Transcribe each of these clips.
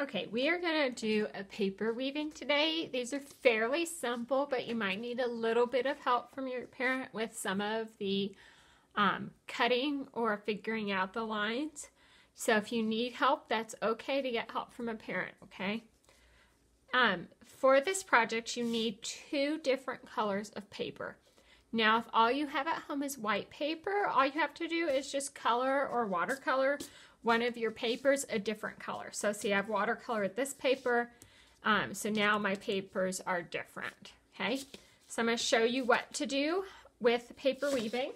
Okay, we are going to do a paper weaving today. These are fairly simple, but you might need a little bit of help from your parent with some of the cutting or figuring out the lines. So if you need help, that's okay to get help from a parent, okay? For this project, you need 2 different colors of paper. Now, if all you have at home is white paper, all you have to do is just color or watercolor one of your papers a different color. So see, I've watercolored this paper, so now my papers are different, okay? So I'm going to show you what to do with paper weaving.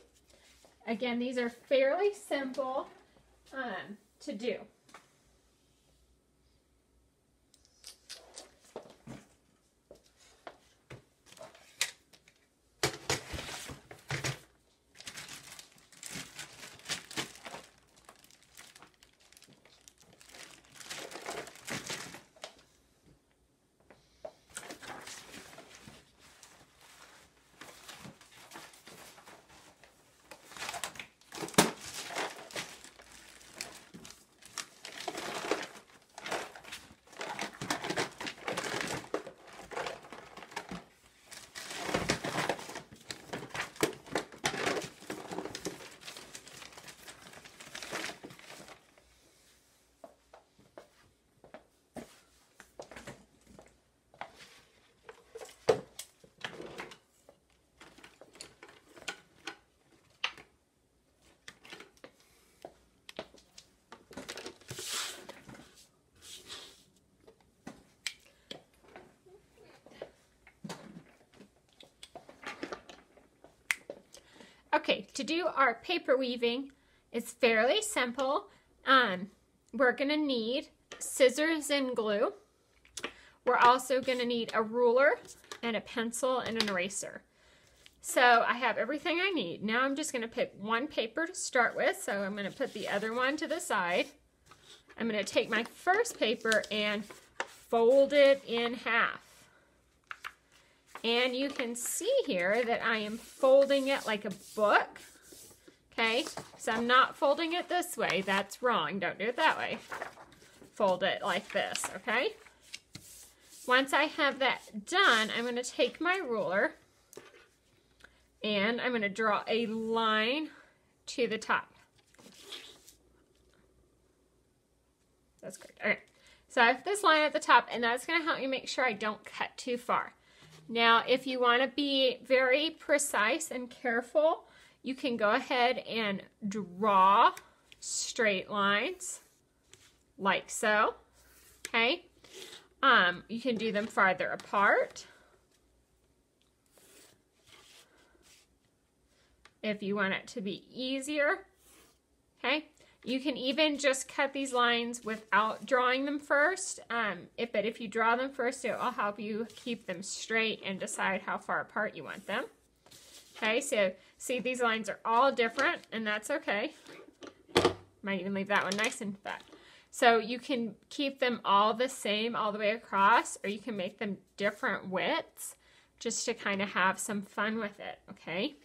Again, these are fairly simple to do. Okay, to do our paper weaving, it's fairly simple. We're going to need scissors and glue. We're also going to need a ruler and a pencil and an eraser. So I have everything I need. Now I'm just going to pick one paper to start with. So I'm going to put the other one to the side. I'm going to take my first paper and fold it in half. And you can see here that I am folding it like a book, okay? So I'm not folding it this way. That's wrong. Don't do it that way. Fold it like this, okay? Once I have that done, I'm going to take my ruler and I'm going to draw a line to the top. That's correct. Okay. So I have this line at the top, and that's going to help you make sure I don't cut too far. Now, if you want to be very precise and careful, you can go ahead and draw straight lines like so, okay? You can do them farther apart if you want it to be easier, okay? You can even just cut these lines without drawing them first. But if you draw them first, it will help you keep them straight and decide how far apart you want them. Okay, so see, these lines are all different, and that's okay. Might even leave that one nice and fat. So you can keep them all the same all the way across, or you can make them different widths just to kind of have some fun with it, okay?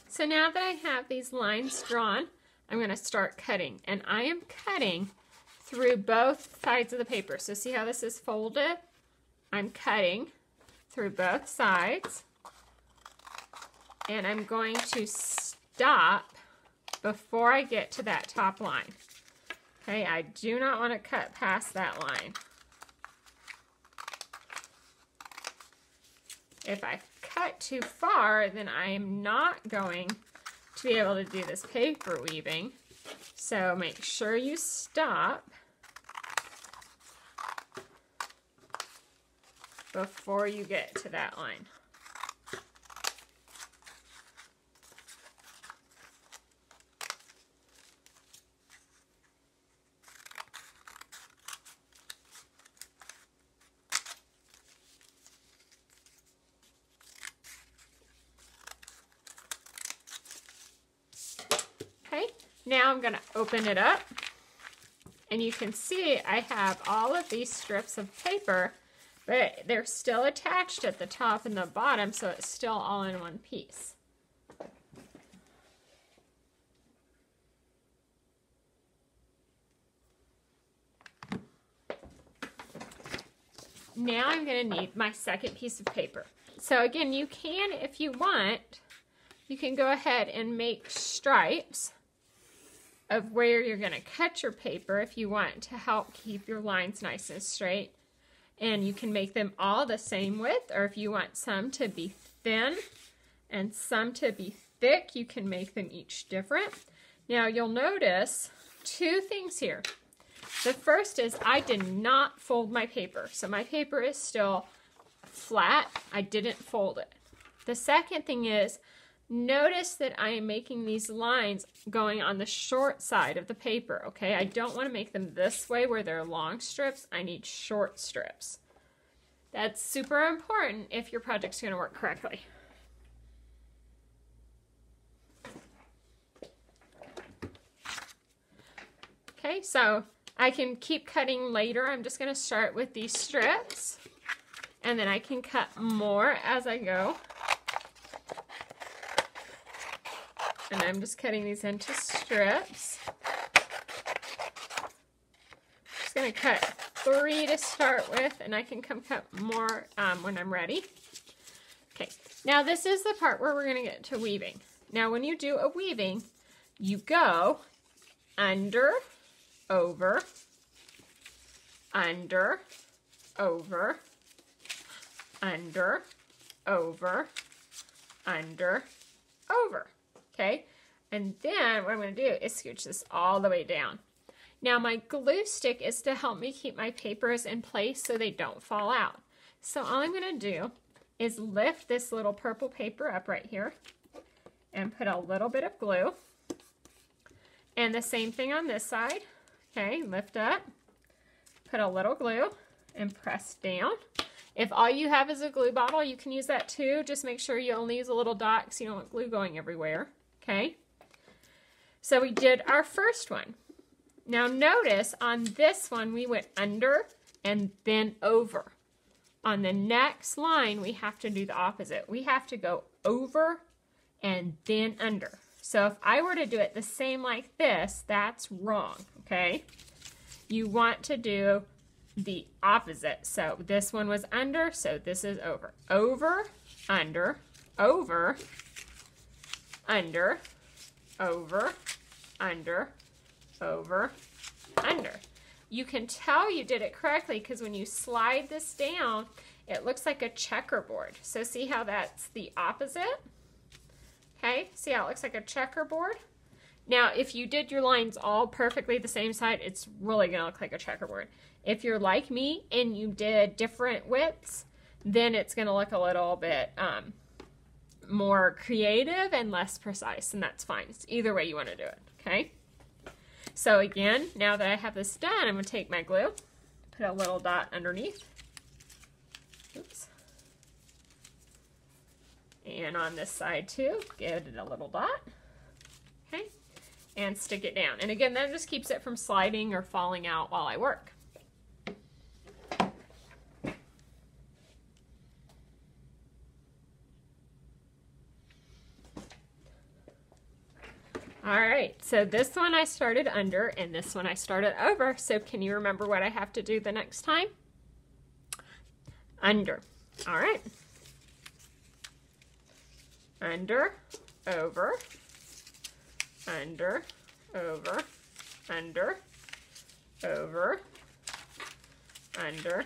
So now that I have these lines drawn, I'm going to start cutting. And I am cutting through both sides of the paper. So see how this is folded? I'm cutting through both sides. And I'm going to stop before I get to that top line. Okay, I do not want to cut past that line. If I cut too far, then I am not going to be able to do this paper weaving. So make sure you stop before you get to that line. Now I'm going to open it up, and you can see I have all of these strips of paper, but they're still attached at the top and the bottom, so it's still all in one piece. Now I'm going to need my second piece of paper. So again, you can, if you want, you can go ahead and make stripes of where you're going to cut your paper if you want to help keep your lines nice and straight. And you can make them all the same width, or if you want some to be thin and some to be thick, you can make them each different. Now you'll notice two things here. The first is I did not fold my paper, so my paper is still flat. I didn't fold it. The second thing is, notice that I am making these lines going on the short side of the paper, okay? I don't want to make them this way where they're long strips. I need short strips. That's super important if your project's going to work correctly. Okay, so I can keep cutting later. I'm just going to start with these strips, and then I can cut more as I go. And I'm just cutting these into strips. Just going to cut 3 to start with, and I can come cut more when I'm ready. Okay, now this is the part where we're going to get to weaving. Now when you do a weaving, you go under, over, under, over, under, over, under, over. Okay, and then what I'm going to do is scooch this all the way down. Now my glue stick is to help me keep my papers in place so they don't fall out. So all I'm going to do is lift this little purple paper up right here and put a little bit of glue. And the same thing on this side. Okay, lift up, put a little glue, and press down. If all you have is a glue bottle, you can use that too. Just make sure you only use a little dot so you don't want glue going everywhere. Okay, so we did our first one. Now notice on this one we went under and then over. On the next line we have to do the opposite. We have to go over and then under. So if I were to do it the same like this, that's wrong, okay? You want to do the opposite. So this one was under, so this is over. Over, under, over, under, over, under, over, under. You can tell you did it correctly because when you slide this down, it looks like a checkerboard. So see how that's the opposite? Okay, see how it looks like a checkerboard? Now, if you did your lines all perfectly the same side, it's really going to look like a checkerboard. If you're like me and you did different widths, then it's going to look a little bit more creative and less precise, and that's fine. It's either way you want to do it, okay? So again, now that I have this done, I'm going to take my glue, put a little dot underneath. Oops. And on this side too, give it a little dot, okay? And stick it down. And again, that just keeps it from sliding or falling out while I work. All right, so this one I started under and this one I started over. So can you remember what I have to do the next time? Under. All right. Under, over, under, over, under, over, under,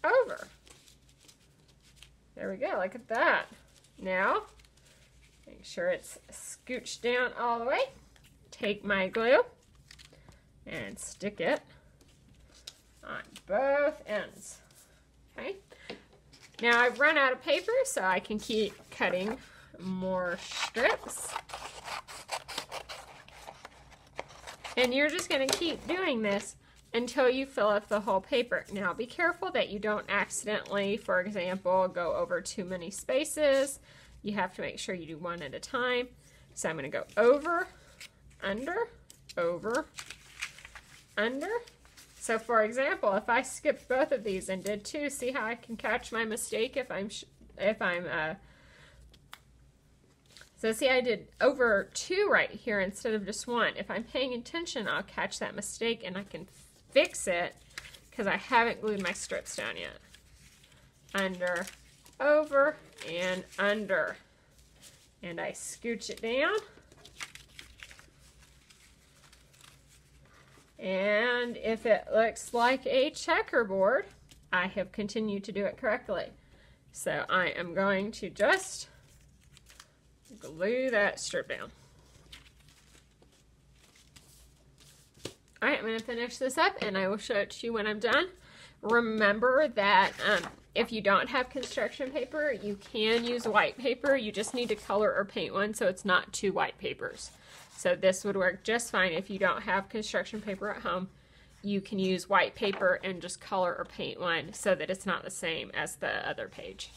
over. There we go, look at that. Now, make sure it's scooched down all the way. Take my glue and stick it on both ends. Okay. Now I've run out of paper, so I can keep cutting more strips. And you're just going to keep doing this until you fill up the whole paper. Now be careful that you don't accidentally, for example, go over too many spaces. You have to make sure you do one at a time. So I'm going to go over, under, over, under. So for example, if I skipped both of these and did 2, see how I can catch my mistake so see, I did over 2 right here instead of just 1. If I'm paying attention, I'll catch that mistake and I can fix it because I haven't glued my strips down yet. Under, over, and under. And I scooch it down. And if it looks like a checkerboard, I have continued to do it correctly. So I am going to just glue that strip down. All right, I'm going to finish this up and I will show it to you when I'm done. Remember that if you don't have construction paper, you can use white paper. You just need to color or paint one so it's not 2 white papers. So this would work just fine. If you don't have construction paper at home, you can use white paper and just color or paint one so that it's not the same as the other page.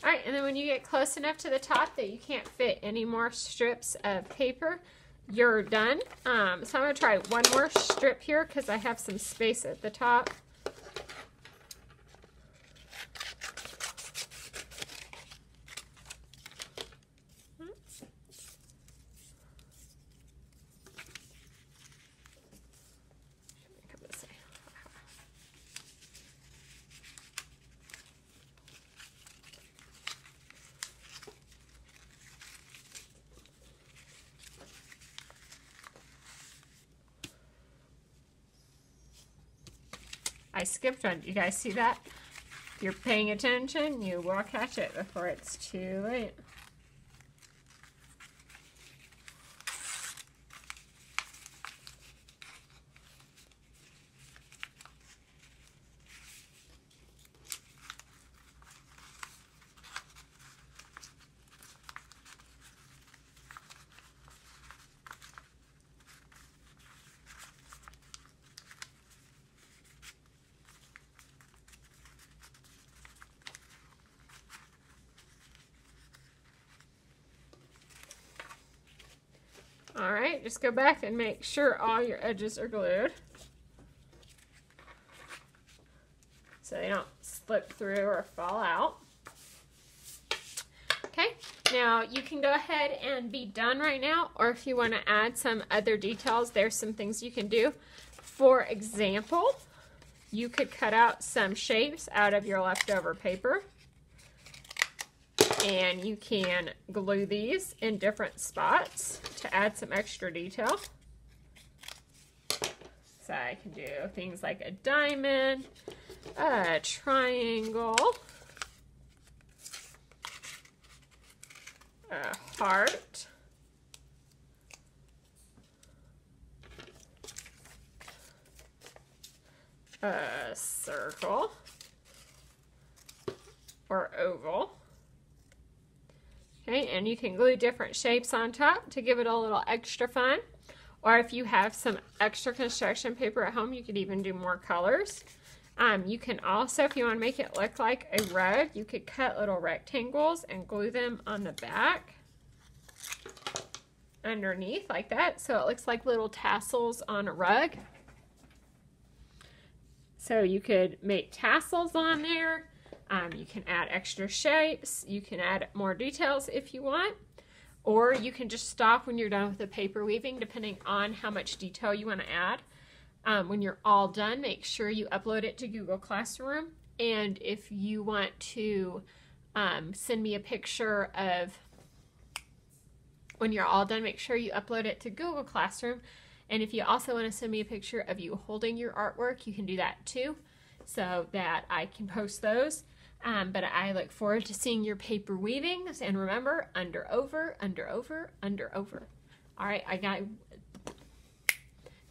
All right, and then when you get close enough to the top that you can't fit any more strips of paper, you're done. So I'm going to try one more strip here because I have some space at the top. I skipped one. You guys see that? If you're paying attention, you will catch it before it's too late. Okay, just go back and make sure all your edges are glued, so they don't slip through or fall out. Okay, now you can go ahead and be done right now, or if you want to add some other details, there's some things you can do. For example, you could cut out some shapes out of your leftover paper, and you can glue these in different spots to add some extra detail. So I can do things like a diamond, a triangle, a heart, a circle, or oval. Okay, and you can glue different shapes on top to give it a little extra fun. Or if you have some extra construction paper at home, you could even do more colors. You can also, if you want to make it look like a rug, you could cut little rectangles and glue them on the back underneath like that, so it looks like little tassels on a rug. So you could make tassels on there. You can add extra shapes. You can add more details if you want. Or you can just stop when you're done with the paper weaving, depending on how much detail you want to add. When you're all done, make sure you upload it to Google Classroom. And if you want to send me a picture of when you're all done, make sure you upload it to Google Classroom. And if you also want to send me a picture of you holding your artwork, you can do that too, so that I can post those. But I look forward to seeing your paper weavings. And remember, under, over, under, over, under, over. All right,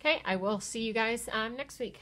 okay, I will see you guys next week.